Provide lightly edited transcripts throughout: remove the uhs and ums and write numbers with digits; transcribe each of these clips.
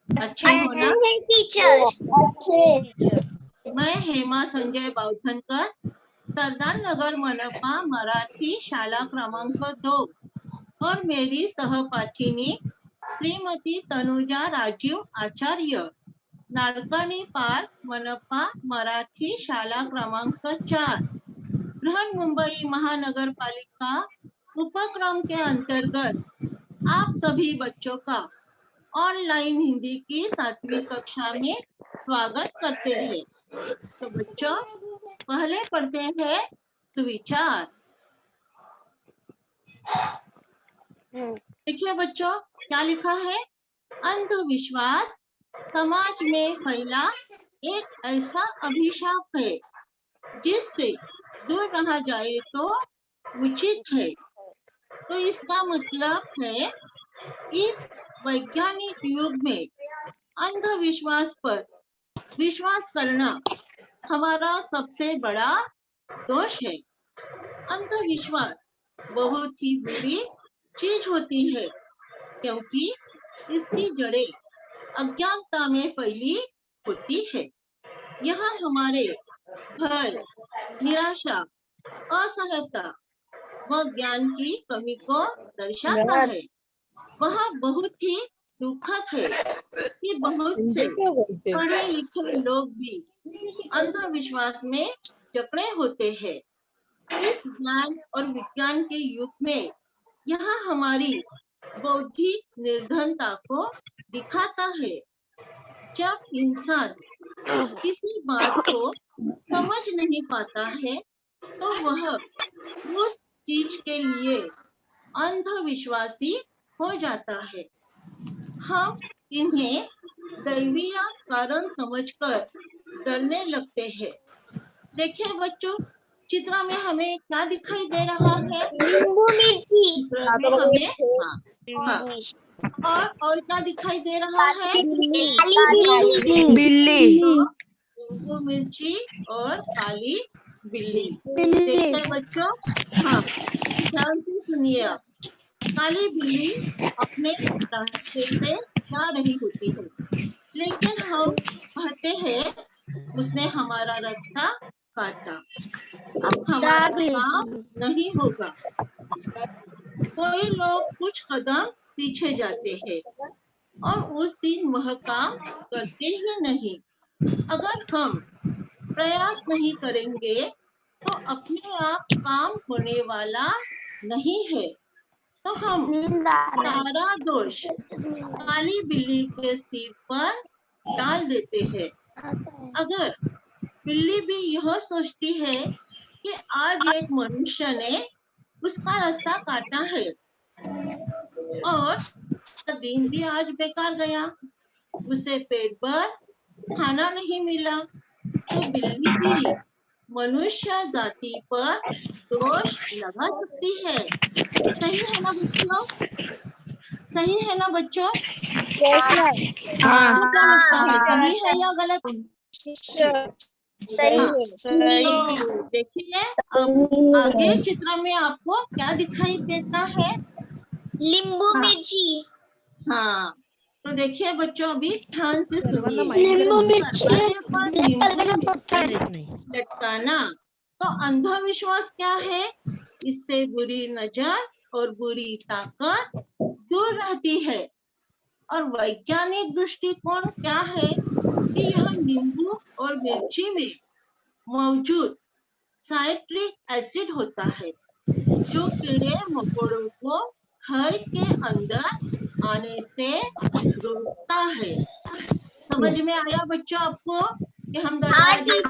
अच्छे हो ना? टीचर। अच्छे। मैं हेमा संजय बावधनकर, सरदार नगर मनपा मराठी शाला क्रमांक 2 और मेरी सहपाठिनी श्रीमती तनुजा राजीव आचार्य, नारकर्णी पार्क मनपा मराठी शाला क्रमांक 4, बृहन्मुंबई महानगर पालिका उपक्रम के अंतर्गत आप सभी बच्चों का ऑनलाइन हिंदी की 7वीं कक्षा में स्वागत करते हैं। तो बच्चों, पहले पढ़ते हैं सुविचार। देखिए बच्चों, क्या लिखा है? अंधविश्वास समाज में फैला एक ऐसा अभिशाप है जिससे दूर रहा जाए तो उचित है। तो इसका मतलब है, इस वैज्ञानिक युग में अंधविश्वास पर विश्वास करना हमारा सबसे बड़ा दोष है। अंधविश्वास बहुत ही बुरी चीज होती है, क्योंकि इसकी जड़ें अज्ञानता में फैली होती है। यह हमारे भय, निराशा, असहायता व ज्ञान की कमी को दर्शाता है। वह बहुत ही दुखद है कि बहुत से पढ़े लिखे लोग भी अंधविश्वास में जकड़े होते हैं। इस ज्ञान और विज्ञान के युग में यह हमारी बौद्धिक निर्धनता को दिखाता है। जब इंसान किसी बात को समझ नहीं पाता है, तो वह उस चीज के लिए अंधविश्वासी हो जाता है। हम इन्हें दैवीय कारण समझकर डरने लगते हैं। देखिए बच्चों, चित्र में हमें क्या दिखाई दे रहा है? नींबू मिर्ची। चित्र में हमें और क्या दिखाई दे रहा है? बिल्ली। नींबू मिर्ची और काली बिल्ली। देखिए बच्चों, हाँ, ध्यान से सुनिए आप। काली बिल्ली अपने रास्ते से जा रही होती है, लेकिन हम कहते हैं उसने हमारा रास्ता काटा, अब हमारा काम नहीं होगा। कोई लोग कुछ कदम पीछे जाते हैं और उस दिन वह काम करते ही नहीं। अगर हम प्रयास नहीं करेंगे तो अपने आप काम होने वाला नहीं है। तो हम सारा दोष काली बिल्ली के सिर पर डाल देते हैं। अगर बिल्ली भी यह सोचती है कि आज एक मनुष्य ने उसका रास्ता काटा है और दिन भी आज बेकार गया, उसे पेट भर खाना नहीं मिला, तो बिल्ली भी मनुष्य जाति पर दोष लगा सकती है। सही है ना बच्चों? सही है ना बच्चों? आपको क्या लगता है, सही है या गलत? सही हाँ। सही। तो देखिए, अब आगे चित्र में आपको क्या दिखाई देता है? नींबू मिर्ची। हाँ, तो देखिए बच्चों, अभी ध्यान से सुनिए। नींबू मिर्ची दरवाजे पर नींबू लटकाना तो अंधविश्वास क्या है? इससे बुरी नजर और बुरी ताकत दूर रहती है। और वैज्ञानिक दृष्टिकोण क्या है कि यह नींबू और मिर्ची में मौजूद साइट्रिक एसिड होता है, जो कीड़े मकोड़ों को घर के अंदर आने से रोकता है। समझ में आया बच्चों आपको कि हम दरवाजे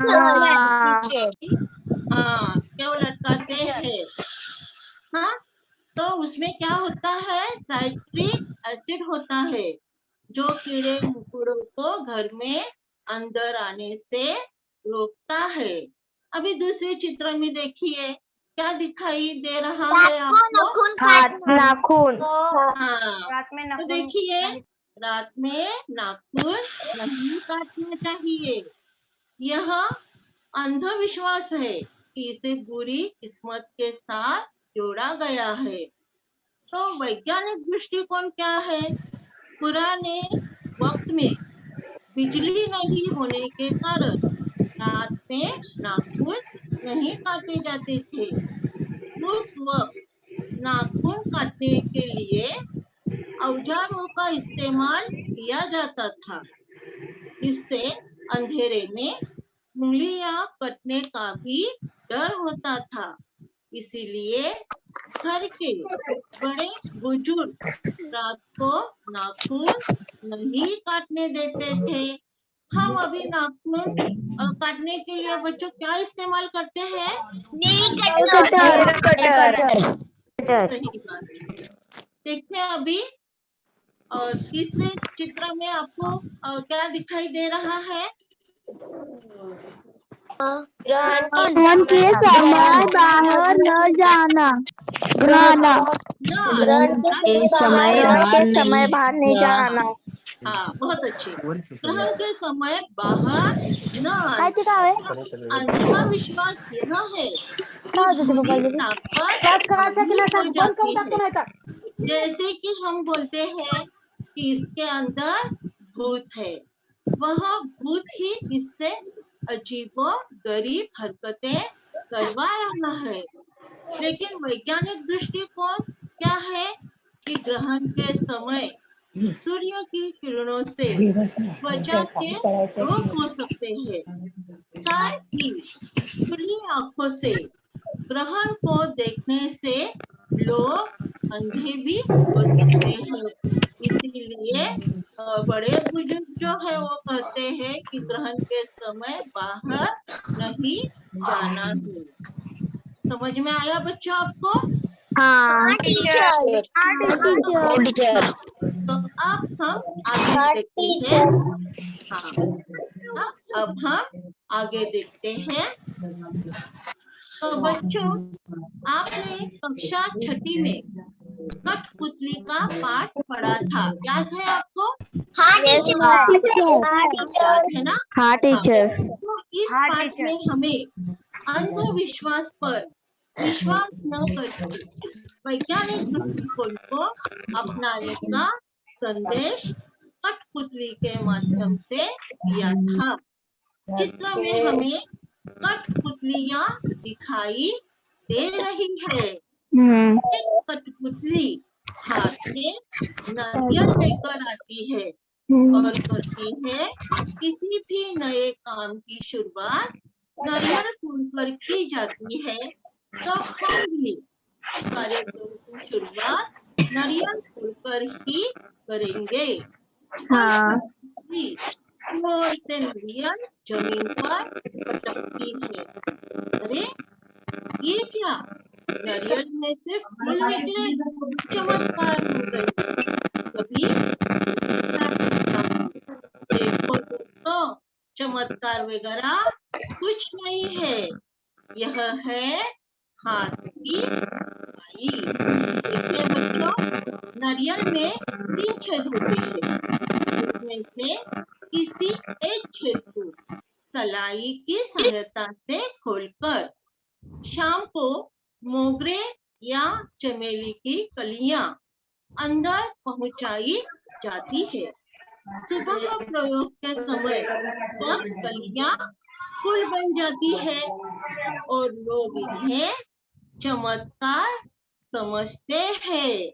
क्यों लटकाते हैं? हाँ, तो उसमें क्या होता है? साइट्रिक एसिड होता है, जो कीड़े मकोड़ों को घर में अंदर आने से रोकता है। अभी दूसरे चित्र में देखिए, क्या दिखाई दे रहा है आपको? नाखून हाथ नाखून हाँ, रात में तो नाखून देखिए रात में नाखून नहीं काटना चाहिए। यह अंधविश्वास है कि इसे बुरी किस्मत के साथ जोड़ा गया है। तो वैज्ञानिक दृष्टिकोण क्या है? पुराने वक्त में बिजली नहीं होने के कारण रात में नाखून नहीं काटे जाते थे। उस वक्त नाखून काटने के लिए औजारों का इस्तेमाल किया जाता था। इससे अंधेरे में उंगलियां कटने का भी डर होता था। इसीलिए घर के बड़े बुजुर्ग रात को नाखून नहीं काटने देते थे। हम अभी नाखून काटने के लिए बच्चों क्या इस्तेमाल करते हैं? Nail cutter. कटर सही बात है। देखते हैं अभी और तीसरे चित्र में आपको क्या दिखाई दे रहा है? ग्रहण के समय बाहर न जाना ग्रहण ग्रहण के समय बाहर नहीं जाना हाँ, बहुत अच्छे। ग्रहण के समय बाहर न आना। अंधविश्वास यह है कि बुरी ताकत हावी हो जाती है। जैसे कि हम बोलते हैं कि इसके अंदर भूत है, वह भूत ही इससे अजीबो गरीब हरकतें करवा रहा है। लेकिन वैज्ञानिक दृष्टिकोण क्या है कि ग्रहण के समय सूर्य की किरणों से त्वचा के रोग हो सकते हैं। साथ ही खुली आंखों से ग्रहण को देखने से लोग अंधे भी हो सकते हैं। इसीलिए बड़े बुजुर्ग जो है वो कहते हैं कि ग्रहण के समय बाहर नहीं जाना है। समझ में आया बच्चों आपको? हाँ टीचर। तो अब हम आगे देखते हैं। हाँ, अब हम आगे देखते हैं। तो बच्चों, आपने कक्षा छठी में कठपुतली का पाठ पढ़ा था, याद है आपको? हाँ टीचर। याद है ना? हाँ टीचर तो इस पाठ में हमें अंधविश्वास पर विश्वास न करके वैज्ञानिक दृष्टिकोण को अपनाने का संदेश कठपुतली के माध्यम से दिया था। चित्र में हमें कठपुतलियां दिखाई दे रही है। एक कठपुतली हाथ में नारियल लेकर आती है और कहती है किसी भी नए काम की शुरुआत नारियल तोड़कर की जाती है, तो हम भी कार्यक्रम की शुरुआत नारियल तोड़कर ही करेंगे। हाँ फ्लोर से नारियल जमीन पर पटकती है। अरे ये क्या? नारियल में से फूल निकले, चमत्कार हो गई। कभी देखो दोस्तों, चमत्कार वगैरह कुछ नहीं है, यह है हाथ की सफाई। देखिए बच्चों, नारियल में 3 छेद होते हैं। उसमें से किसी एक छेद को सलाई की सहायता से खोलकर शाम को मोगरे या चमेली की कलियां अंदर पहुंचाई जाती है। सुबह प्रयोग के समय सब कलियां फूल बन जाती है और लोग इन्हें चमत्कार समझते हैं।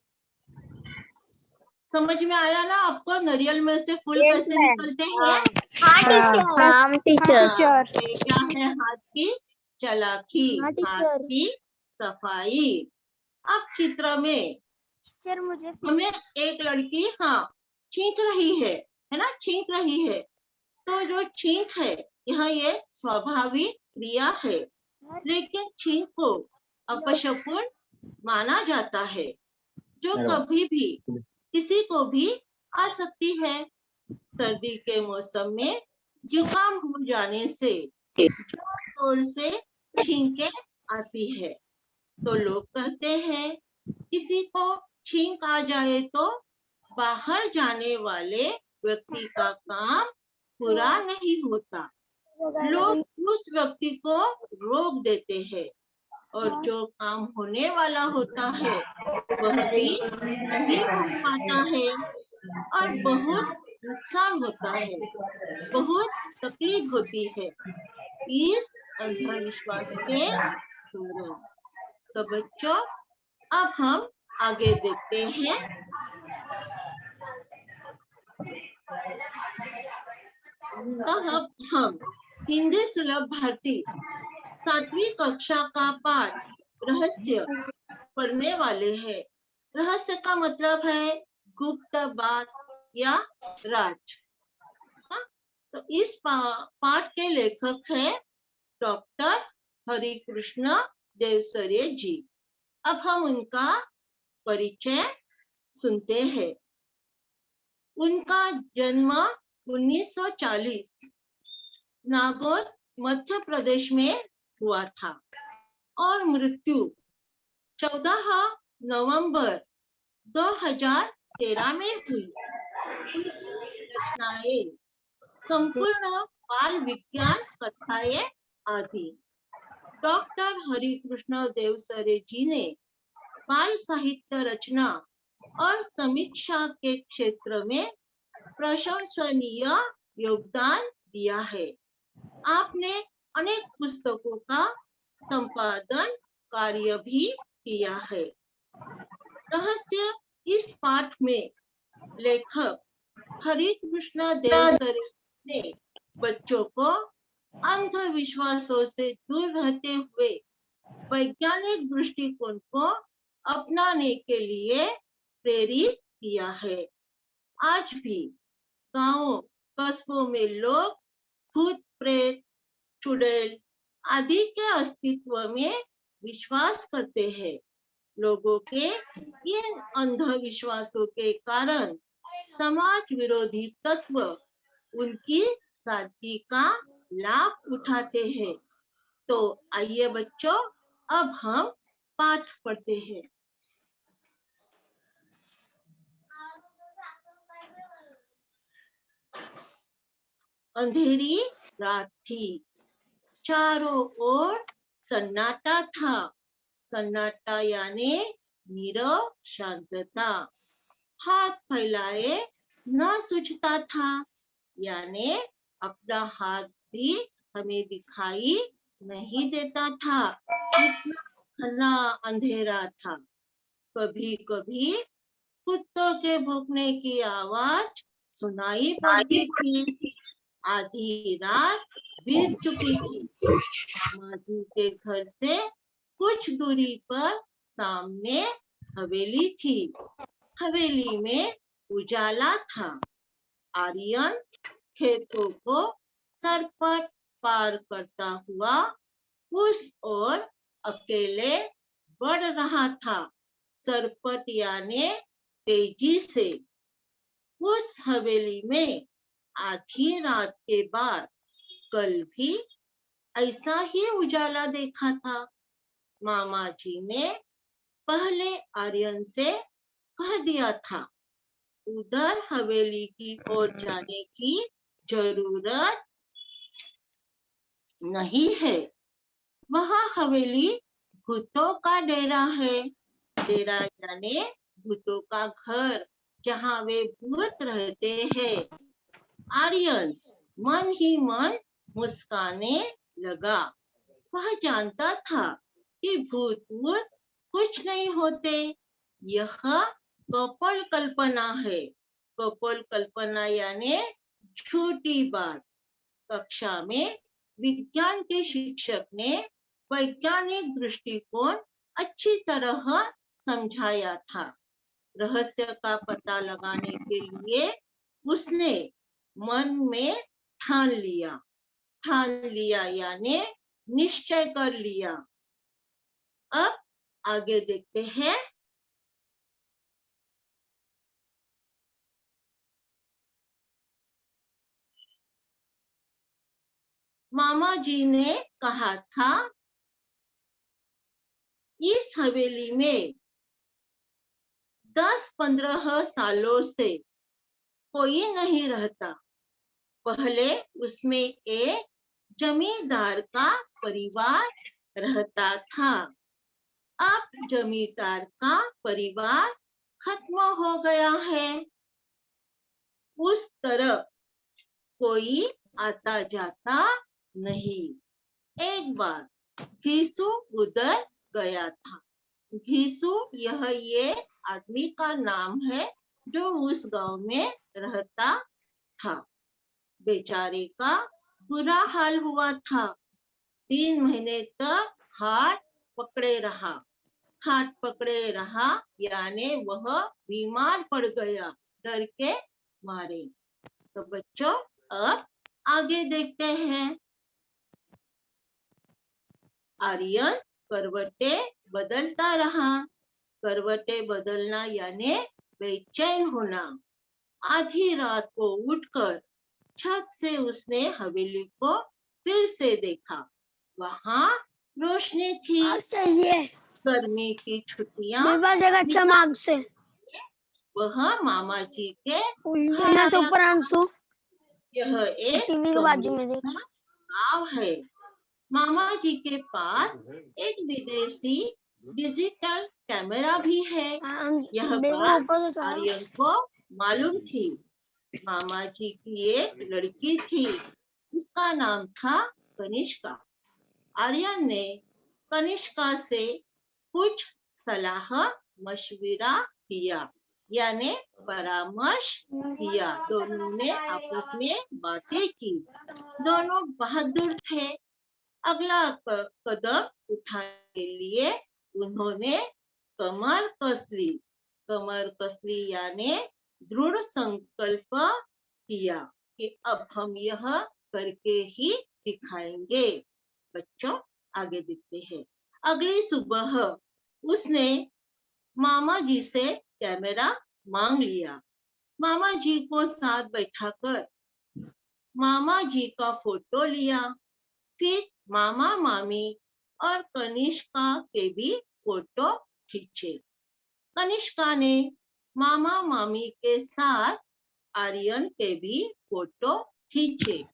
समझ में आया ना आपको? नारियल में से फूल कैसे निकलते हैं? हाँ टीचर ये क्या है? हाथ की चालाकी, हाथ की सफाई। अब चित्र में मुझे हमें एक लड़की छींक रही है ना? छींक रही है। तो जो छींक है ये स्वाभाविक क्रिया है, लेकिन छींक को अपशकुन माना जाता है, जो कभी भी किसी को भी आ सकती है। सर्दी के मौसम में जुकाम हो जाने से जोर जोर से छींकें आती है। तो लोग कहते हैं किसी को छींक आ जाए तो बाहर जाने वाले व्यक्ति का काम पूरा नहीं होता। लोग उस व्यक्ति को रोक देते हैं और जो काम होने वाला होता है वह भी नहीं हो पाता है और बहुत नुकसान होता है, बहुत तकलीफ होती है इस अंधविश्वास के दौरान। तो बच्चों, अब हम आगे देखते हैं। अब हम हिंदी सुलभ भारती 7वीं कक्षा का पाठ रहस्य पढ़ने वाले हैं। रहस्य का मतलब है गुप्त बात या राज। हाँ? तो इस पाठ के लेखक है डॉक्टर हरिकृष्ण देवसरे जी। अब हम उनका परिचय सुनते हैं। उनका जन्म 1940 नागौर मध्य प्रदेश में हुआ था और मृत्यु 14 नवंबर 2013 में हुई। उनकी रचनाएं संपूर्ण बाल विज्ञान कथाएं आदि। डॉक्टर हरिकृष्ण देवसरे जी ने बाल साहित्य रचना और समीक्षा के क्षेत्र में प्रशंसनीय योगदान दिया है। आपने अनेक पुस्तकों का संपादन कार्य भी किया है। रहस्य इस पाठ में लेखक हरिकृष्ण देवसरे ने बच्चों को अंधविश्वासों से दूर रहते हुए वैज्ञानिक दृष्टिकोण को अपनाने के लिए प्रेरित किया है। आज भी गांवों कस्बों में लोग भूत प्रेत चुड़ैल आदि के अस्तित्व में विश्वास करते हैं। लोगों के इन अंधविश्वासों के कारण समाज विरोधी तत्व उनकी सादगी का लाभ उठाते हैं। तो आइए बच्चों, अब हम पाठ पढ़ते हैं। अंधेरी रात थी, चारों ओर सन्नाटा था। सन्नाटा यानी नीरव शांतता। हाथ फैलाए न सूझता था, यानी अपना हाथ भी हमें दिखाई नहीं देता था। इतना घना अंधेरा था। कभी कभी कुत्तों के भौंकने की आवाज सुनाई पड़ती थी। आधी रात बीत चुकी थी। मामा जी के घर से कुछ दूरी पर सामने हवेली थी। हवेली में उजाला था। आर्यन खेतों को सरपट पार करता हुआ उस ओर अकेले बढ़ रहा था। सरपट यानी तेजी से। उस हवेली में आधी रात के बाद कल भी ऐसा ही उजाला देखा था। मामा जी ने पहले आर्यन से कह दिया था, उधर हवेली की ओर जाने की जरूरत नहीं है। वहाँ हवेली भूतों का डेरा है। डेरा यानी भूतों का घर, जहाँ वे भूत रहते हैं। आर्यन मन ही मन मुस्काने लगा। वह जानता था कि भूत वूत कुछ नहीं होते। यह कपोल कल्पना है। कपोल कल्पना यानी झूठी बात। कक्षा में विज्ञान के शिक्षक ने वैज्ञानिक दृष्टिकोण अच्छी तरह समझाया था। रहस्य का पता लगाने के लिए उसने मन में ठान लिया यानी निश्चय कर लिया। अब आगे देखते हैं। मामा जी ने कहा था, इस हवेली में 10-15 सालों से कोई नहीं रहता। पहले उसमें एक जमींदार का परिवार रहता था। अब जमींदार का परिवार खत्म हो गया है। उस तरफ कोई आता जाता नहीं। एक बार घीसू उधर गया था। घीसू ये आदमी का नाम है जो उस गांव में रहता था। बेचारे का बुरा हाल हुआ था। 3 महीने तक हाथ पकड़े रहा। हाथ पकड़े रहा यानी वह बीमार पड़ गया डर के मारे। तो बच्चों अब आगे देखते हैं। आर्यन करवटे बदलता रहा। करवटे बदलना यानी बेचैन होना। आधी रात को उठकर छत से उसने हवेली को फिर से देखा। वहां रोशनी थी। चाहिए गर्मी की छुट्टियां मेरे पास एक अच्छा मार्क्स है। वह मामा जी के यहाँ से ऊपर आंसू यह एक टीवी के बाजू में देख। गाँव है। मामा जी के पास एक विदेशी डिजिटल कैमरा भी है। यह बात आर्यन को मालूम थी। मामा जी की एक लड़की थी। उसका नाम था कनिष्का। आर्यन ने कनिष्का से कुछ सलाह मशविरा किया यानी परामर्श किया। दोनों ने आपस में बातें की। दोनों बहादुर थे। अगला कदम उठाने के लिए उन्होंने कमर कस ली। कमर कस ली यानी दृढ़ संकल्प किया कि अब हम यह करके ही दिखाएंगे। बच्चों आगे देखते हैं। अगली सुबह उसने मामा जी से कैमरा मांग लिया। मामा जी को साथ बैठाकर मामा जी का फोटो लिया। फिर मामा मामी और कनिष्का के भी फोटो खींचे। कनिष्का ने मामा मामी के साथ आर्यन के भी फोटो खींचे।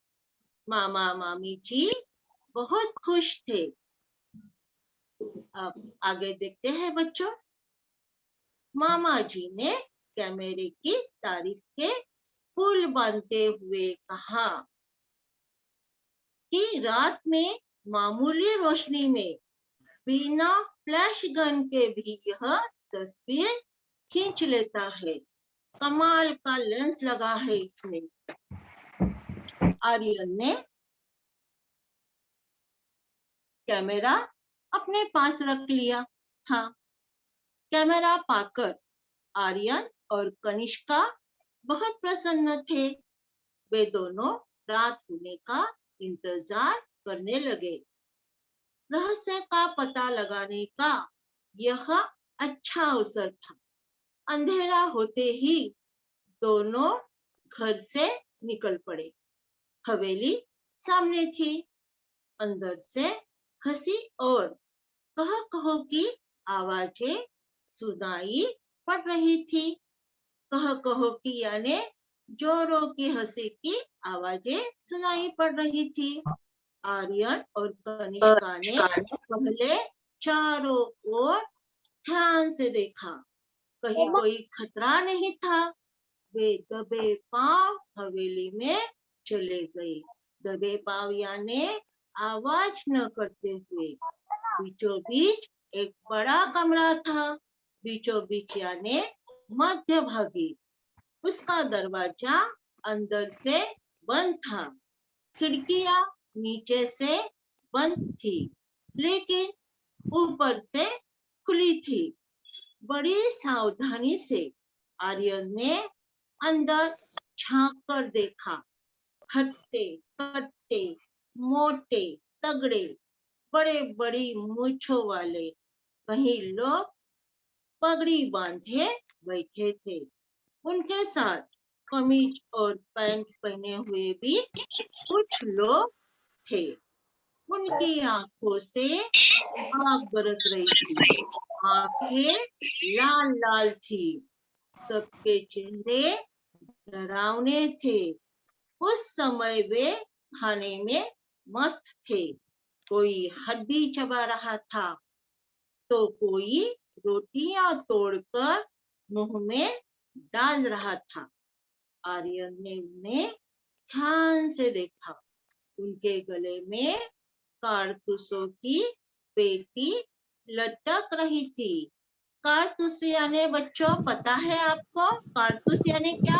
मामा मामी जी बहुत खुश थे। अब आगे देखते हैं बच्चों। मामा जी ने कैमरे की तारीफ के फूल बांधते हुए कहा कि रात में मामूली रोशनी में बिना फ्लैश गन के भी यह तस्वीर खींच लेता है। कमाल का लेंस लगा है इसमें। आर्यन ने कैमरा अपने पास रख लिया था। कैमरा पाकर आर्यन और कनिष्का बहुत प्रसन्न थे। वे दोनों रात होने का इंतजार करने लगे। रहस्य का पता लगाने का यह अच्छा अवसर था। अंधेरा होते ही दोनों घर से निकल पड़े। हवेली सामने थी। अंदर से हंसी और कह कहो की आवाजें सुनाई पड़ रही थी। कह कहो की यानी जोरों की हंसी की आवाजें सुनाई पड़ रही थी। आर्यन और कनिष्का ने पहले चारों ओर ध्यान से देखा। कहीं कोई खतरा नहीं था। वे दबे पांव हवेली में चले गए। दबे पांव यानी आवाज न करते हुए। बीचों बीच एक बड़ा कमरा था। बीचों बीच यानी मध्य भागी। उसका दरवाजा अंदर से बंद था। खिड़कियां नीचे से बंद थी लेकिन ऊपर से खुली थी। बड़ी सावधानी से आर्यन ने अंदर झांक कर देखा। हट्टे कट्टे मोटे तगड़े बड़े बड़ी मूंछों वाले कहीं लोग पगड़ी बांधे बैठे थे। उनके साथ कमीज और पैंट पहने हुए भी कुछ लोग थे। उनकी आंखों से आग बरस रही थी। आंखें लाल लाल थी। सबके चेहरे डरावने थे। उस समय वे खाने में मस्त थे। कोई हड्डी चबा रहा था तो कोई रोटियां तोड़कर मुंह में डाल रहा था। आर्यन ने उन्हें ध्यान से देखा। उनके गले में कारतूसों की पेटी लटक रही थी। कारतूस यानी बच्चों पता है आपको कारतूस यानी क्या?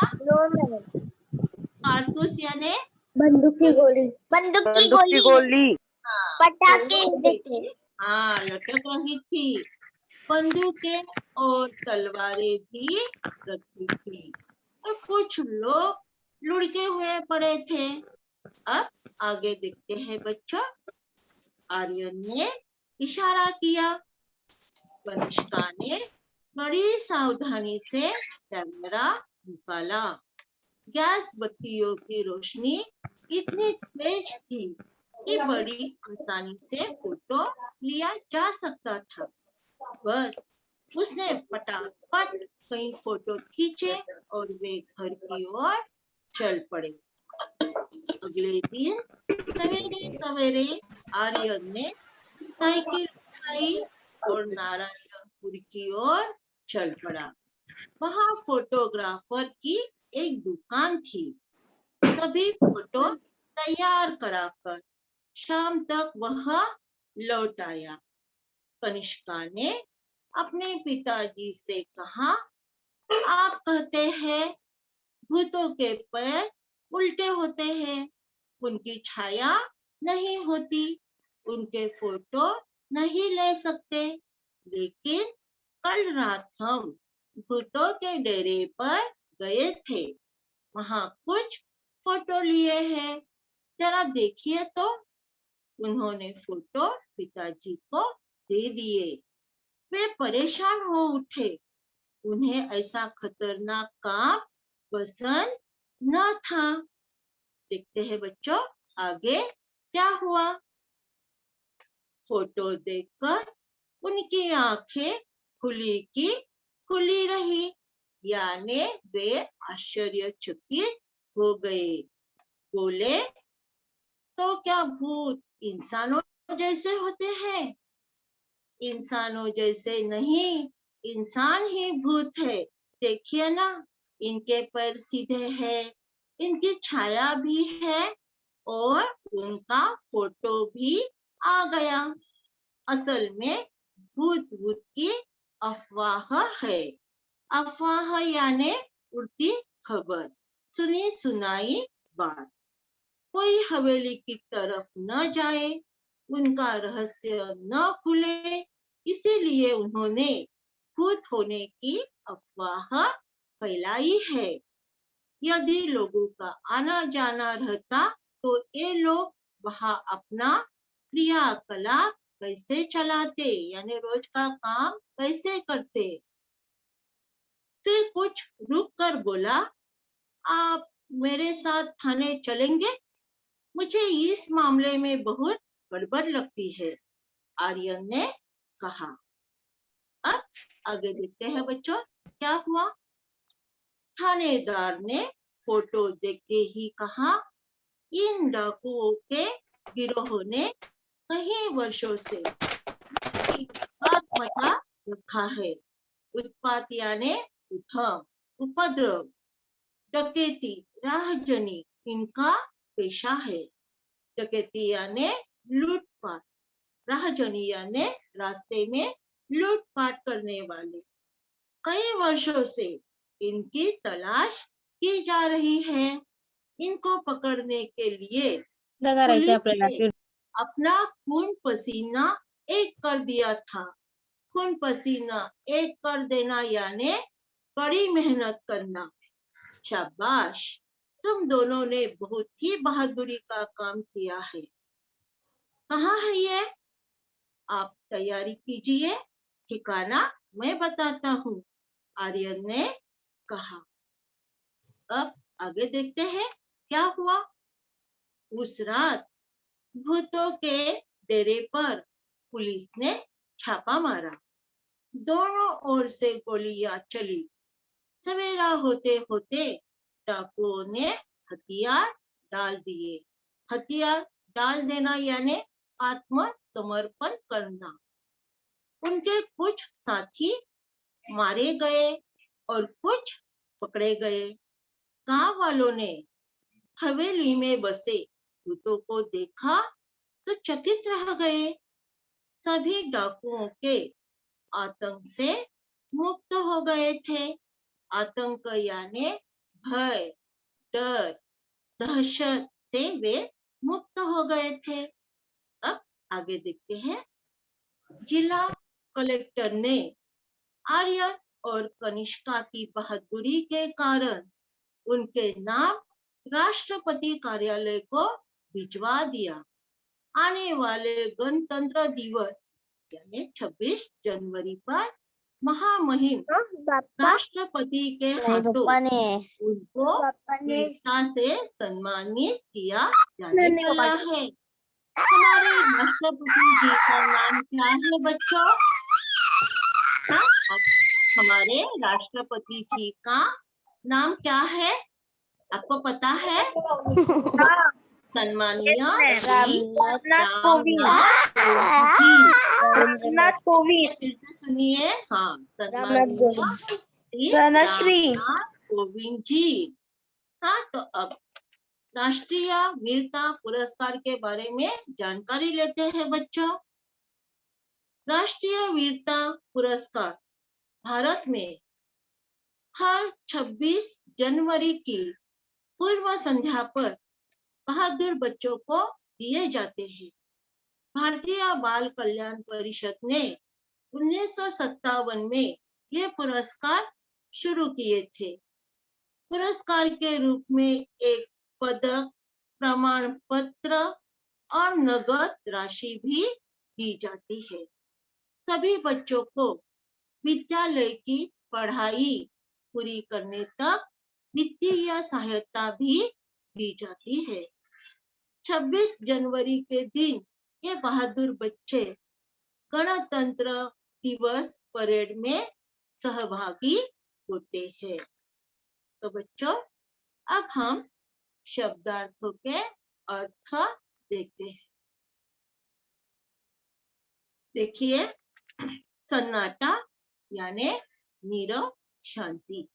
कारतूस यानी बंदूक की गोली। बंदूक की गोली। हाँ, पटाखे तो देते। हाँ लटक रही थी। बंदूकें और तलवारें भी रखी थी और कुछ लोग लुढ़के हुए पड़े थे। अब आगे देखते हैं बच्चों। आर्यन ने इशारा किया। कनिष्का ने बड़ी सावधानी से कैमरा निकाला। गैस बत्तियों की रोशनी इतनी तेज थी कि बड़ी आसानी से फोटो लिया जा सकता था। बस उसने फटाफट कई फोटो खींचे और वे घर की ओर चल पड़े। अगले दिन सवेरे सवेरे आर्यन ने साइकिल उठाई और नारायणपुर की ओर चल पड़ा। वहां फोटोग्राफर की एक दुकान थी। सभी फोटो तैयार कराकर शाम तक वह लौट आया। कनिष्का ने अपने पिताजी से कहा, आप कहते हैं भूतों के पैर उल्टे होते हैं, उनकी छाया नहीं होती, उनके फोटो नहीं ले सकते, लेकिन कल रात हम भूतों के डेरे पर गए थे। वहां कुछ फोटो लिए हैं, जरा देखिए तो। उन्होंने फोटो पिताजी को दे दिए। वे परेशान हो उठे। उन्हें ऐसा खतरनाक काम पसंद न था। देखते हैं बच्चों आगे क्या हुआ। फोटो देखकर उनकी आंखें खुली की खुली रही, यानी वे आश्चर्यचकित हो गए। बोले, तो क्या भूत इंसानों जैसे होते हैं? इंसानों जैसे नहीं, इंसान ही भूत है। देखिए ना, इनके पैर सीधे हैं, इनकी छाया भी है और उनका फोटो भी आ गया। असल में भूत भूत की अफवाह है। अफवाह यानी उड़ती खबर, सुनी सुनाई बात। कोई हवेली की तरफ न जाए, उनका रहस्य न खुले, इसीलिए उन्होंने भूत होने की अफवाह फैलाई है। यदि लोगों का आना जाना रहता तो ये लोग वहां अपना क्रियाकलाप कैसे चलाते, यानी रोज का काम कैसे करते। फिर कुछ रुक कर बोला, आप मेरे साथ थाने चलेंगे? मुझे इस मामले में बहुत गड़बड़ लगती है, आर्यन ने कहा। अब आगे देखते हैं बच्चों क्या हुआ। थानेदार ने फोटो देख के ही कहा, इन डाकुओं के गिरोह ने कई वर्षों से उत्पात मचा रखा है। उत्पात यानी उधम, उपद्रव, डकैती, राहजनी इनका पेशा है। डकैती यानी लूटपाट, राहजनी यानी रास्ते में लूटपाट करने वाले। कई वर्षों से इनकी तलाश की जा रही है। इनको पकड़ने के लिए पुलिस ने अपना खून पसीना एक कर दिया था। खून पसीना एक कर देना यानी कड़ी मेहनत करना। शाबाश, तुम दोनों ने बहुत ही बहादुरी का काम किया है। कहाँ है ये? आप तैयारी कीजिए, ठिकाना मैं बताता हूँ, आर्यन ने कहा। अब आगे देखते हैं क्या हुआ। उस रात भूतों के डेरे पर पुलिस ने छापा मारा। दोनों ओर से गोलियां चली। सवेरा होते होते डाकुओं ने हथियार डाल दिए। हथियार डाल देना यानी आत्मसमर्पण करना। उनके कुछ साथी मारे गए और कुछ पकड़े गए। गांव वालों ने हवेली में बसे भूतों को देखा तो चकित रह गए। सभी डाकुओं के आतंक से मुक्त हो गए थे। आतंक यानी भय, डर, दहशत से वे मुक्त हो गए थे। अब आगे देखते हैं। जिला कलेक्टर ने आर्यन और कनिष्का की बहादुरी के कारण उनके नाम राष्ट्रपति कार्यालय को भिजवा दिया। आने वाले गणतंत्र दिवस यानी 26 जनवरी पर महामहिम राष्ट्रपति के हाथों उनको वीरता से सम्मानित किया जाने वाला है। हमारे राष्ट्रपति जी का नाम क्या है बच्चों? हमारे राष्ट्रपति जी का नाम क्या है? आपको पता है? सन्माननीय रामनाथ कोविंद। फिर से सुनिए। हाँ, सन्माननीय रामनाथ कोविंद जी। हाँ, तो अब राष्ट्रीय वीरता पुरस्कार के बारे में जानकारी लेते हैं बच्चों। राष्ट्रीय वीरता पुरस्कार भारत में हर 26 जनवरी की पूर्व संध्या पर बहादुर बच्चों को दिए जाते हैं। भारतीय बाल कल्याण परिषद ने 1957 में ये पुरस्कार शुरू किए थे। पुरस्कार के रूप में एक पदक, प्रमाण पत्र और नगद राशि भी दी जाती है। सभी बच्चों को विद्यालय की पढ़ाई पूरी करने तक वित्तीय सहायता भी दी जाती है। 26 जनवरी के दिन ये बहादुर बच्चे गणतंत्र दिवस परेड में सहभागी होते हैं। तो बच्चों, अब हम शब्दार्थों के अर्थ देखते हैं। देखिए, सन्नाटा यानी नीरव शांति।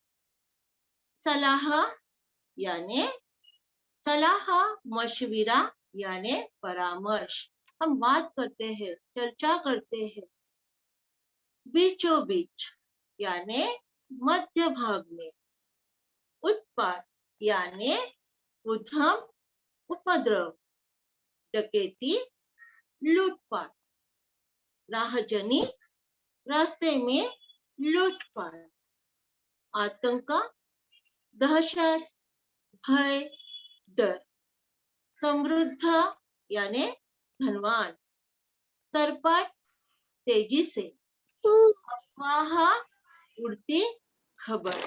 सलाह यानी सलाह मशविरा यानी परामर्श। हम बात करते हैं, चर्चा करते हैं। बीचों बीच यानी मध्य भाग में। उत्पात यानी उधम, उपद्रव, डकैती, लूटपाट। राहजनी रास्ते में लूटपाट। आतंक, दहशत, भय, डर। समृद्ध यानी धनवान। सरपट तेजी से। अफवाह उड़ती खबर।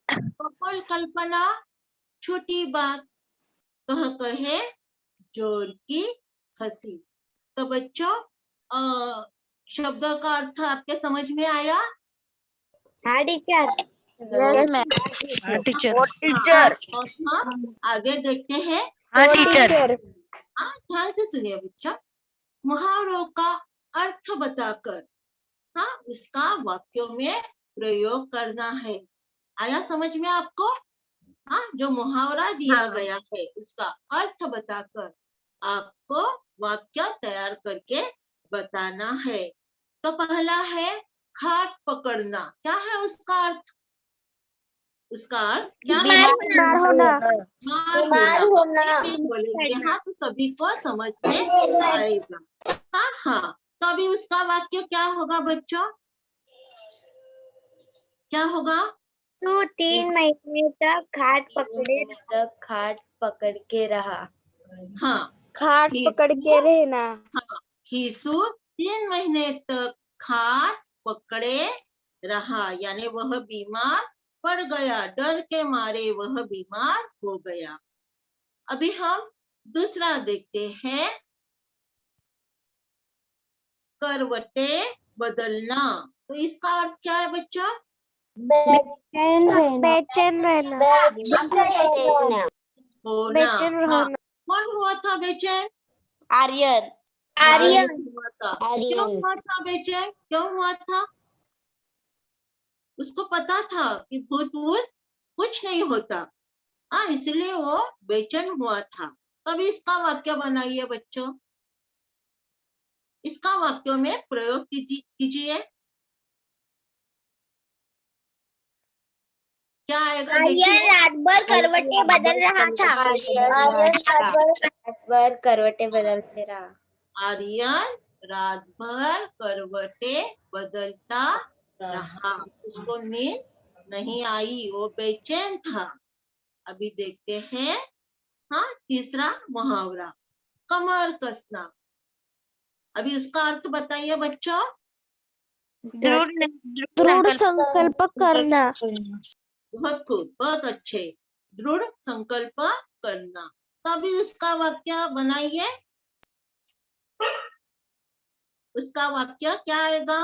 कपोल कल्पना छोटी बात। कह कहे जोर की हंसी। तो बच्चों, शब्द का अर्थ आपके समझ में आया? हाँ टीचर। Yes ma'am. हाँ टीचर। हाँ, आगे देखते हैं। हाँ टीचर। ध्यान से सुनिए बच्चा। मुहावरों का अर्थ बताकर उसका वाक्यों में प्रयोग करना है। आया समझ में आपको? जो मुहावरा दिया गया है उसका अर्थ बताकर आपको वाक्य तैयार करके बताना है। तो पहला है खाट पकड़ना। क्या है उसका अर्थ? उसका अर्थ क्या है? बीमार होना। बोलेंगे तो सभी को समझ में आएगा। हाँ, तो अभी उसका वाक्य क्या होगा बच्चों? क्या होगा? तू 3 महीने तक खाट पकड़ के रहा। हाँ, खाट पकड़ के रहना। हाँ, खीसू 3 महीने तक खाट पकड़े रहा यानी वह बीमार पड़ गया। डर के मारे वह बीमार हो गया। अभी हम दूसरा देखते हैं। करवटे बदलना। तो इसका अर्थ क्या है बच्चों? बेचैन रहना। बेचैन रहना। होना। बेचैन हाँ, रहना। कौन हुआ था बेचैन? आर्यन। आर्यन। हुआ था। क्यों हुआ था बेचैन? क्यों हुआ था? उसको पता था कि भूत वूत कुछ नहीं होता। हाँ, इसलिए वो बेचैन हुआ था। तब इसका वाक्य बनाइए बच्चों। इसका वाक्यों में प्रयोग कीजिए। क्या आएगा आर्यन देखिए। रात भर करवटें बदल रहा था। रात भर करवटें बदलते रहा। आर्यन रात भर करवटे बदलता रहा। उसको नींद नहीं आई, वो बेचैन था। अभी देखते हैं। हाँ, तीसरा मुहावरा, कमर कसना। अभी उसका अर्थ बताइए बच्चों। दृढ़ संकल्प करना। बहुत खूब, बहुत अच्छे। दृढ़ संकल्प करना। तो अभी उसका वाक्य बनाइए। उसका वाक्य क्या आएगा?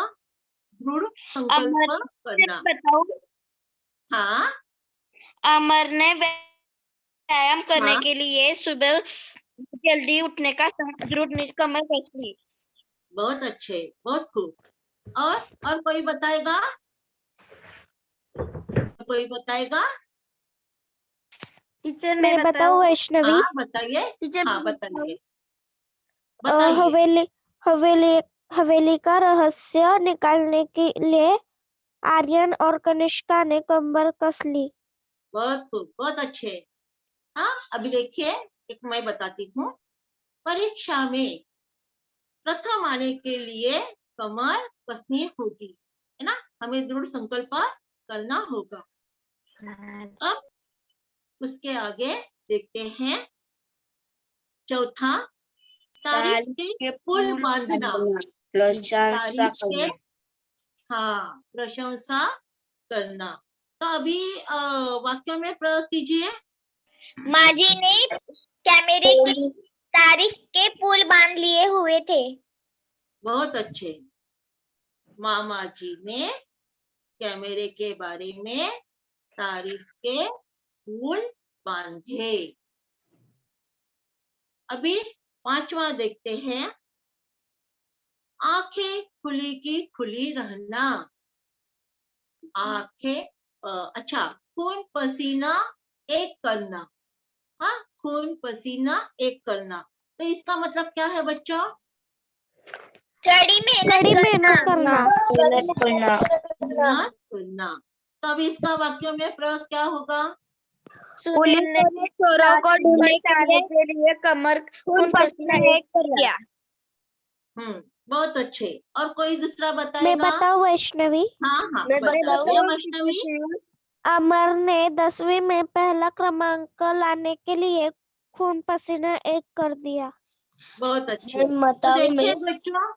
दृढ़ संकल्प करना। बताओ। हाँ अमर ने व्यायाम करने हाँ, के लिए सुबह जल्दी उठने का दृढ़ कमर कस ली। बहुत अच्छे, बहुत खूब। और कोई बताएगा? कोई बताएगा? टीचर मैं बताऊं वैष्णवी? हाँ बताइए। टीचर हाँ बताइए, अ, बताइए। हवेली हवेली हवेली का रहस्य निकालने के लिए आर्यन और कनिष्का ने कमर कस ली। बहुत खूब, बहुत अच्छे। हाँ, अभी देखिए, एक मैं बताती हूँ। परीक्षा में प्रथम आने के लिए कमर कसनी होगी, है ना। हमें दृढ़ संकल्प करना होगा। अब उसके आगे देखते हैं। चौथा, तारीफ के पुल बांधना। प्रशंसा तारीफ के, हाँ, प्रशंसा करना। तो अभी वाक्य में प्रयोग कीजिए। माजी ने कैमरे की तारीफ के पुल बांध लिए हुए थे। बहुत अच्छे। मामा जी ने कैमरे के बारे में तारीफ के पुल बांधे। अभी पांचवा देखते हैं। आंखें खुली की खुली रहना। आंखें, अच्छा, खून पसीना एक करना। हाँ, खून पसीना एक करना। तो इसका मतलब क्या है बच्चों? कड़ी कड़ी मेहनत करना। करना। मेहनत करना। तो अभी इसका वाक्यों में प्रयोग क्या होगा? पुलिस ने चोरों को ढूंढने के लिए कमर खून पसीना एक किया। बहुत अच्छे। और कोई दूसरा मैं बताएगा? बताऊं वैष्णवी? हाँ हाँ, बताइए वैष्णवी। अमर ने 10वीं में पहला क्रमांक लाने के लिए खून पसीना एक कर दिया। बहुत अच्छे। तो देखिए बच्चों,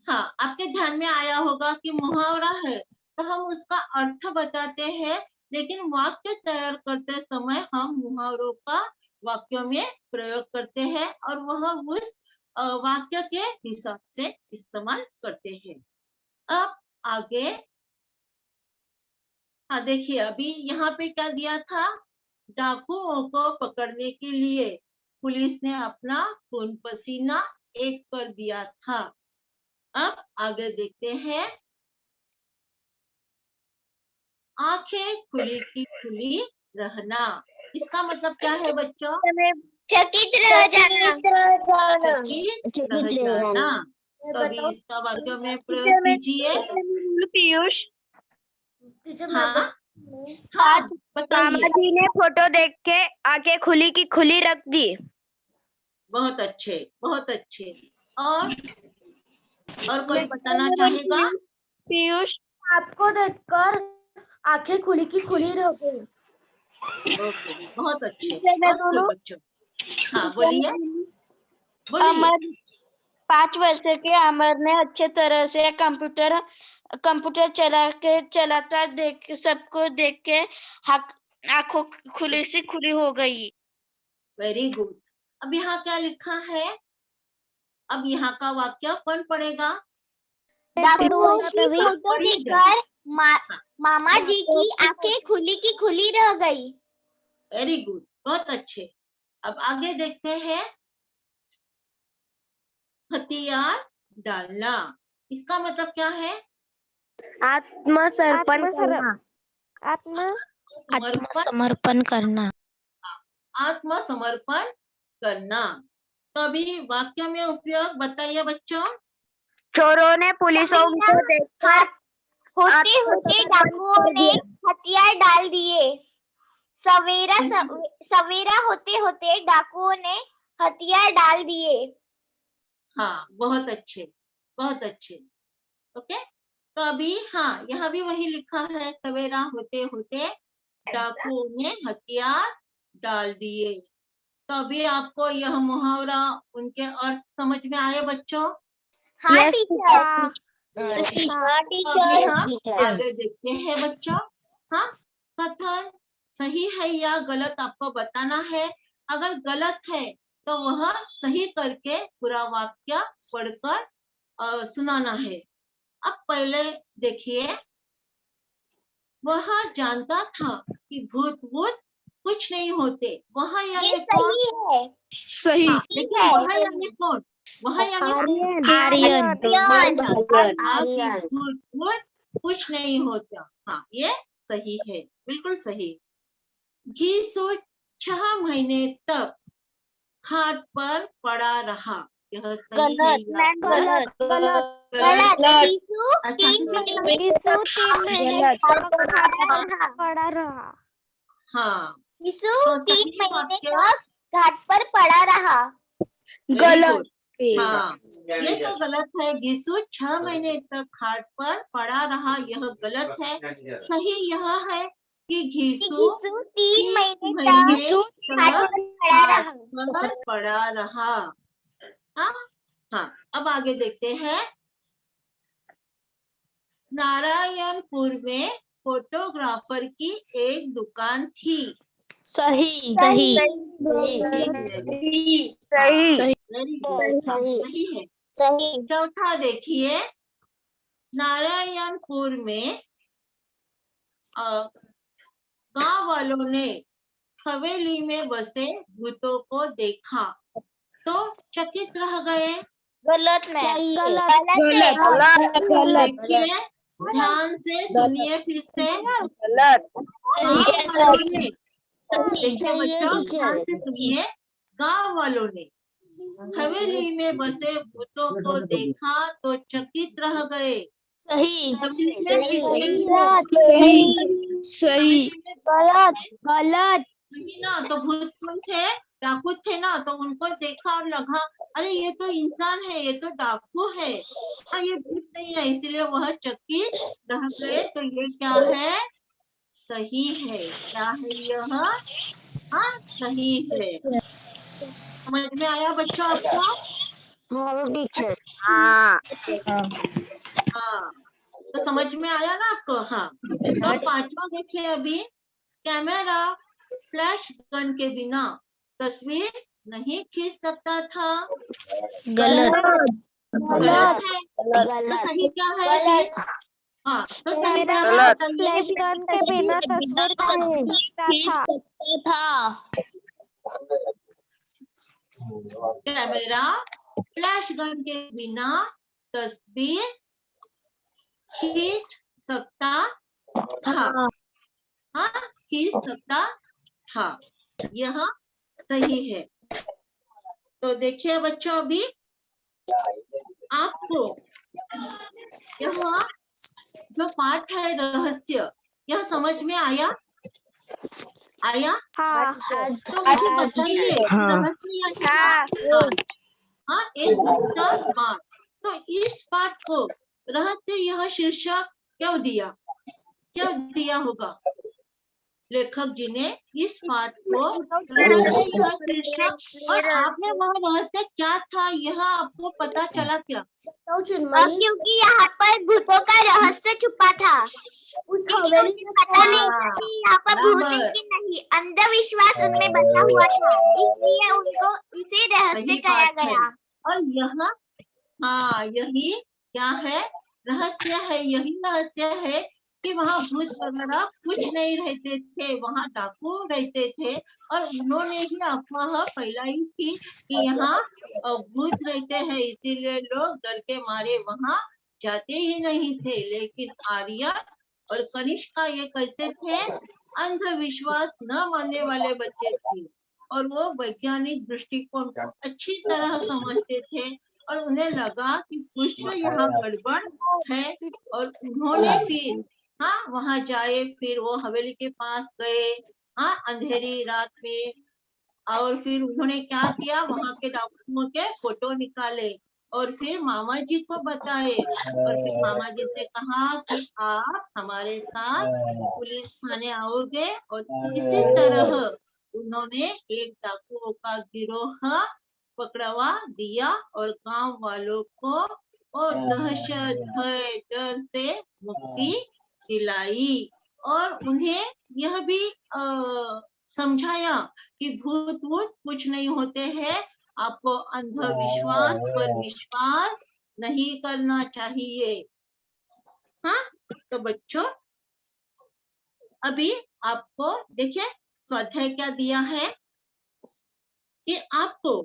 हाँ, आपके ध्यान में आया होगा कि मुहावरा है तो हम उसका अर्थ बताते हैं, लेकिन वाक्य तैयार करते समय हम मुहावरों का वाक्यों में प्रयोग करते हैं और वह उस वाक्य के हिसाब से इस्तेमाल करते हैं। अब आगे, हाँ देखिए, अभी यहाँ पे क्या दिया था? डाकुओं को पकड़ने के लिए पुलिस ने अपना खून पसीना एक कर दिया था। अब आगे देखते हैं। आंखें खुली की खुली रहना। इसका मतलब क्या है बच्चों? चकित रह जाना। चकित रह जाना। तभी इसका वाक्य में प्रयोग कीजिए। पीयूष। हाँ हाँ, बताइए। मामा जी ने फोटो देख के आंखें खुली की खुली रख दी। बहुत अच्छे, बहुत अच्छे। और कोई बताना चाहेगा? पीयूष। आपको देखकर आंखें खुली की खुली रह गई। ओके, बहुत अच्छे, मैं बहुत खूब बोलूं? बच्चों। हाँ बोलिए, बोलिए। अमर 5 वर्ष के अमर ने अच्छे तरह से कंप्यूटर चलाता देख सबको देख के आंखों खुली सी खुली हो गई। Very good. अब यहाँ क्या लिखा है? अब यहाँ का वाक्य कौन पढ़ेगा? डाकुओं की तभी फोटो देखकर मामा जी की आंखें खुली की खुली रह गई। वेरी गुड, बहुत अच्छे। अब आगे देखते हैं, हथियार डालना, इसका मतलब क्या है? आत्मसमर्पण करना। आत्मसमर्पण करना। आत्मसमर्पण करना। तो अभी वाक्य में उपयोग बताइए बच्चों। चोरों ने पुलिसों को देखकर होते होते डाकुओं ने हथियार डाल दिए। सवेरा होते होते डाकुओं ने हथियार डाल दिए। हाँ, बहुत अच्छे, बहुत अच्छे। ओके, तो अभी हाँ, यहाँ भी वही लिखा है, सवेरा होते होते डाकुओं ने हथियार डाल दिए। तो अभी आपको यह मुहावरा, उनके अर्थ समझ में आए बच्चों? हाँ टीचर। अभी हम आगे देखते हैं बच्चों। हाँ, कथन सही है या गलत आपको बताना है। अगर गलत है तो वह सही करके पूरा वाक्य पढ़कर सुनाना है। अब पहले देखिए, वह जानता था कि भूत कुछ नहीं होते। वह यानी कौन? सही। हाँ, देखिए, वह यानी कौन? वह यानी आर्यन। भूत कुछ नहीं होता। हाँ, ये सही है, बिल्कुल सही। घीसू 6 महीने तक खाट पर पड़ा रहा, यह सही है या गलत? अच्छा, 3 महीने पड़ा रहा। हाँ, यीशु तो 3 सही महीने वाक्य तक घाट पर पड़ा रहा। गलत। हाँ, ये तो गलत है। यीशु 6 महीने तक खाट पर पड़ा रहा, यह गलत है। सही यह है कि यीशु 3 महीने महीने तक घाट पर पड़ा रहा। पर पड़ा रहा। हाँ, हाँ, अब आगे देखते हैं। नारायणपुर में फोटोग्राफर की एक दुकान थी। सही। सही है। सही। चौथा देखिए, नारायणपुर में गांव वालों ने हवेली में बसे भूतों को देखा तो चकित रह गए। गलत में। देखिए, ध्यान से सुनिए फिर से। देखिए बच्चों, ध्यान से सुनिए। गांव वालों ने हवेली में बसे भूतों को देखा तो चकित रह गए। गलत। ना तो भूत कौन थे? डाकू थे ना। तो उनको देखा और लगा, अरे ये तो इंसान है, ये तो डाकू है, ये भूत नहीं है, इसलिए वह चकित रह गए। तो ये क्या है? सही है। क्या है यह? हाँ, सही है। समझ में आया बच्चों आपको? हाँ, तो समझ में आया ना आपको? हाँ, तो 5वां देखिए अभी, कैमरा फ्लैश गन के बिना तस्वीर नहीं खींच सकता था। गलत। गलत है। तो सही क्या है? हाँ, तो सही क्या है बताइए? फ्लैश गन के बिना तस्वीर खींचता था। कैमरा फ्लैश गन के बिना तस्वीर खींच सकता था। हाँ, खींच सकता था, यह सही है। तो देखिए बच्चों, अभी आपको यह जो पाठ है रहस्य, यह समझ में आया? तो मुझे बताइए, रहस्य यानी हाँ, एक गुप्त बात। तो इस पाठ को रहस्य यह शीर्षक क्यों दिया होगा लेखक जी ने इस पाठ को रहस्य यह शीर्षक? और आपने वह रहस्य क्या था, यह आपको पता चला क्या? क्योंकि यहाँ पर भूतों का रहस्य छुपा था। उन्हें पता नहीं था कि यहाँ पर भूत है कि नहीं। अंधविश्वास उनमें बसा हुआ था, इसलिए उनको इसे रहस्य कहा गया। और यह हाँ, यही क्या है? रहस्य है, यही रहस्य है कि वहाँ भूत वगैरह कुछ नहीं रहते थे, वहाँ डाकू रहते थे और उन्होंने ही अफवाह फैलाई थी कि यहाँ भूत रहते हैं, इसीलिए लोग डर के मारे वहाँ जाते ही नहीं थे। लेकिन आर्यन और कनिष्का ये कैसे थे? अंधविश्वास न मानने वाले बच्चे थे और वो वैज्ञानिक दृष्टिकोण को अच्छी तरह समझते थे और उन्हें लगा कि कुछ तो यहाँ गड़बड़ है और उन्होंने फिर वहाँ जाए, फिर वो हवेली के पास गए अंधेरी रात में और फिर उन्होंने क्या किया, वहाँ के डाकुओं के फोटो निकाले और फिर मामा जी को बताए और फिर मामा जी से कहा कि आप हमारे साथ पुलिस थाने आओगे और इसी तरह उन्होंने एक डाकुओं का गिरोह पकड़वा दिया और गांव वालों को और दहशत भय डर से मुक्ति दिलाई और उन्हें यह भी समझाया कि भूत वूत कुछ नहीं होते हैं, आपको अंधविश्वास पर विश्वास नहीं करना चाहिए। तो बच्चों अभी आपको देखिए स्वाध्याय क्या दिया है कि आपको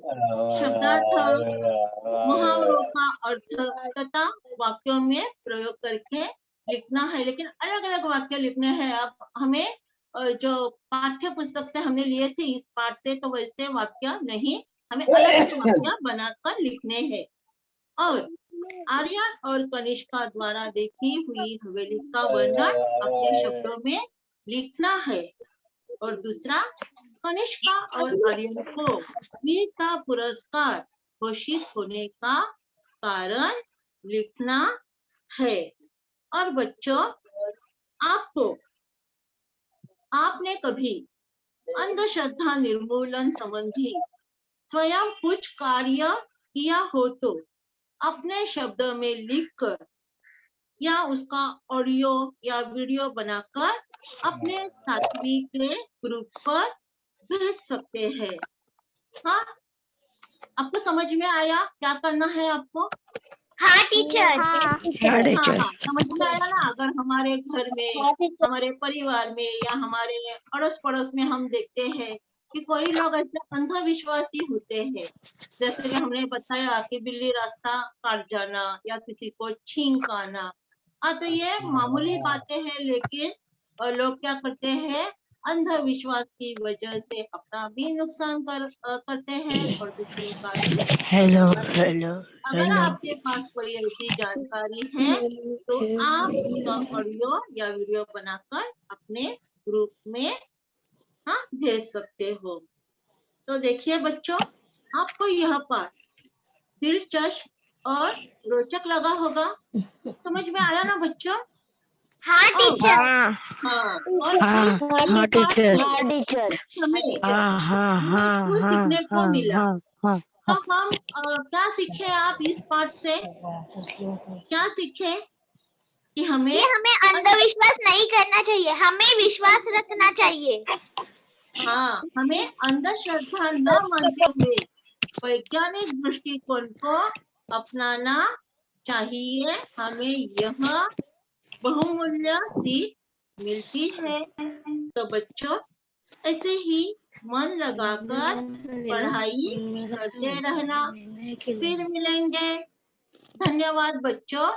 शब्दार्थ, मुहावरों का अर्थ तथा वाक्यों में प्रयोग करके लिखना है, लेकिन अलग अलग वाक्य लिखने हैं। अब हमें जो पाठ्य पुस्तक से हमने लिए थे इस पाठ से, तो वैसे वाक्य नहीं, हमें अलग अलग वाक्य बनाकर लिखने हैं। और आर्यन और कनिष्का द्वारा देखी हुई हवेली का वर्णन अपने शब्दों में लिखना है। और दूसरा, कनिष्का और आर्यन को वीरता पुरस्कार घोषित होने का कारण लिखना है। और बच्चों आपने कभी अंधश्रद्धा निर्मूलन संबंधी स्वयं कुछ कार्य किया हो तो अपने शब्द में लिखकर या उसका ऑडियो या वीडियो बनाकर अपने साथी के ग्रुप पर भेज सकते हैं। आपको समझ में आया क्या करना है आपको? हाँ टीचर। समझ में आया ना? अगर हमारे घर में, हमारे परिवार में या हमारे अड़ोस पड़ोस में हम देखते हैं कि कोई लोग ऐसे अंधविश्वासी होते हैं, जैसे कि हमने बताया कि बिल्ली रास्ता काट जाना या किसी को छींक आना, तो ये मामूली बातें हैं, लेकिन लोग क्या करते हैं, अंधविश्वास की वजह से अपना भी नुकसान करते हैं और दूसरों का भी। अगर आपके पास कोई ऐसी जानकारी है तो आप उसका ऑडियो या वीडियो बनाकर अपने ग्रुप में भेज सकते हो। तो देखिए बच्चों, आपको यह पाठ दिलचस्प और रोचक लगा होगा। समझ में आया ना बच्चों? हाँ टीचर। और टीचर हमें कुछ सीखने को मिला। तो हम क्या सीखे आप इस पाठ से? क्या सीखे कि हमें अंधविश्वास नहीं करना चाहिए, हमें विश्वास रखना चाहिए। हमें अंधश्रद्धा न मानते हुए वैज्ञानिक दृष्टिकोण को अपनाना चाहिए। हमें यह बहुमूल्य सीख मिलती है। तो बच्चों ऐसे ही मन लगाकर पढ़ाई करते रहना। फिर मिलेंगे। धन्यवाद बच्चों।